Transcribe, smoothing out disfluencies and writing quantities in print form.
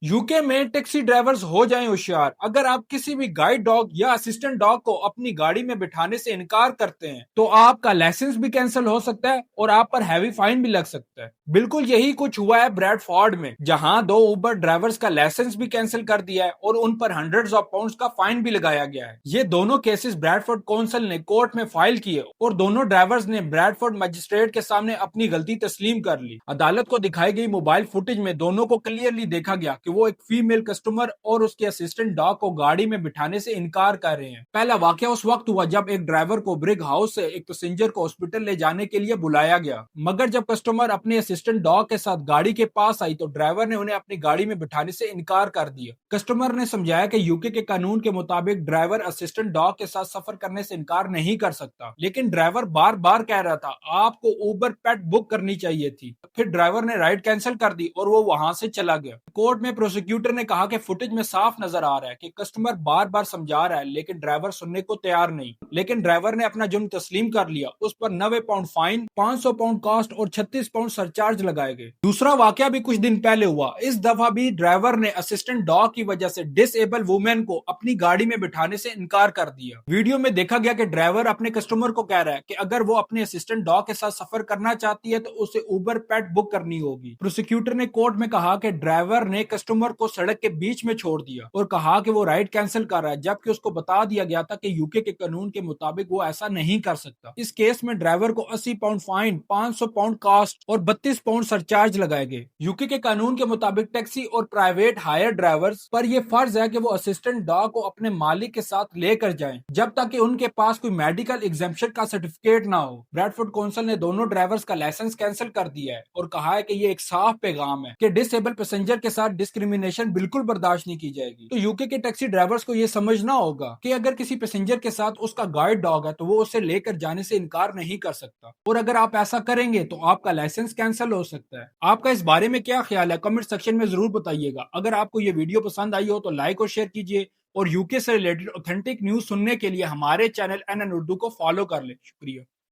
UK में taxi drivers हो जाएं होशियार। अगर आप किसी भी गाइड डॉग या असिस्टेंट डॉग को अपनी गाड़ी में बिठाने से इनकार करते हैं तो आपका लाइसेंस भी कैंसिल हो सकता है और आप पर हैवी फाइन भी लग सकता है। बिल्कुल यही कुछ हुआ है ब्रैडफोर्ड में, जहां दो उबर ड्राइवर्स का लाइसेंस भी कैंसिल कर दिया है और उन पर हंड्रेड्स ऑफ पाउंड्स का फाइन भी लगाया गया है। ये दोनों केसेस ब्रैडफोर्ड काउंसिल ने कोर्ट में फाइल किए और दोनों ड्राइवर्स ने ब्रैडफोर्ड मजिस्ट्रेट के सामने अपनी गलती तस्लीम कर ली। अदालत को दिखाई गई मोबाइल फुटेज में दोनों को क्लियरली देखा गया कि वो एक फीमेल कस्टमर और उसके असिस्टेंट डॉग को गाड़ी में बिठाने से इनकार कर रहे हैं। पहला वाकया उस वक्त हुआ जब एक ड्राइवर को ब्रिग हाउस से एक पैसेंजर को हॉस्पिटल ले जाने के लिए बुलाया गया, मगर जब कस्टमर अपने असिस्टेंट डॉग के साथ गाड़ी के पास आई तो ड्राइवर ने उन्हें अपनी गाड़ी में बिठाने से इनकार कर दिया। कस्टमर ने समझाया कि यूके के कानून के मुताबिक ड्राइवर असिस्टेंट डॉग के साथ सफर करने से इनकार नहीं कर सकता, लेकिन ड्राइवर बार बार कह रहा था आपको उबर पेट बुक करनी चाहिए थी। फिर ड्राइवर ने राइड कैंसिल कर दी और वो वहां से चला गया। कोर्ट में प्रोसिक्यूटर ने कहा कि फुटेज में साफ नजर आ रहा है कि कस्टमर बार बार समझा रहा है लेकिन ड्राइवर सुनने को तैयार नहीं। लेकिन ड्राइवर ने अपना जुर्म तस्लीम कर लिया। उस पर 90 पाउंड फाइन, 500 पाउंड कॉस्ट और 36 पाउंड सरचार्ज लगाए गए। दूसरा वाकया भी कुछ दिन पहले हुआ। इस दफा भी ड्राइवर ने असिस्टेंट डॉग की वजह से डिसेबल वुमेन को अपनी गाड़ी में बिठाने से इनकार कर दिया। वीडियो में देखा गया कि ड्राइवर अपने कस्टमर को कह रहा है कि अगर वो अपने असिस्टेंट डॉग के साथ सफर करना चाहती है तो उसे उबर पेट बुक करनी होगी। प्रोसिक्यूटर ने कोर्ट में कहा कि ड्राइवर ने कस्टमर को सड़क के बीच में छोड़ दिया और कहा कि वो राइड कैंसिल कर रहा है, जबकि उसको बता दिया गया था कि यूके के कानून के मुताबिक वो ऐसा नहीं कर सकता। इस केस में ड्राइवर को 80 पाउंड फाइन, 500 पाउंड कॉस्ट और 32 पाउंड सरचार्ज लगाए गए। यूके के कानून के मुताबिक टैक्सी और प्राइवेट हायर ड्राइवर्स पर यह फर्ज है कि वो असिस्टेंट डॉग को अपने मालिक के साथ लेकर जाएं जब तक कि उनके पास कोई मेडिकल एग्जेम्पशन का सर्टिफिकेट ना हो। ब्रैडफोर्ड काउंसिल ने दोनों ड्राइवर्स का लाइसेंस कैंसिल कर दिया है और कहा है कि ये एक साफ पैगाम है कि डिसेबल पैसेंजर के साथ डिस्क्रिमिनेशन बिल्कुल बर्दाश्त नहीं की जाएगी। तो यूके के टैक्सी ड्राइवर्स को ये समझना होगा कि अगर किसी पैसेंजर के साथ उसका गाइड डॉग है तो वो उसे लेकर जाने से इनकार नहीं कर सकता, और अगर आप ऐसा करेंगे तो आपका लाइसेंस कैंसिल हो सकता है। आपका इस बारे में क्या ख्याल है, कमेंट सेक्शन में जरूर बताइएगा। अगर आपको ये वीडियो पसंद आई हो तो लाइक और शेयर कीजिए और यूके से रिलेटेड ऑथेंटिक न्यूज सुनने के लिए हमारे चैनल एनएन उर्दू को फॉलो कर ले। शुक्रिया।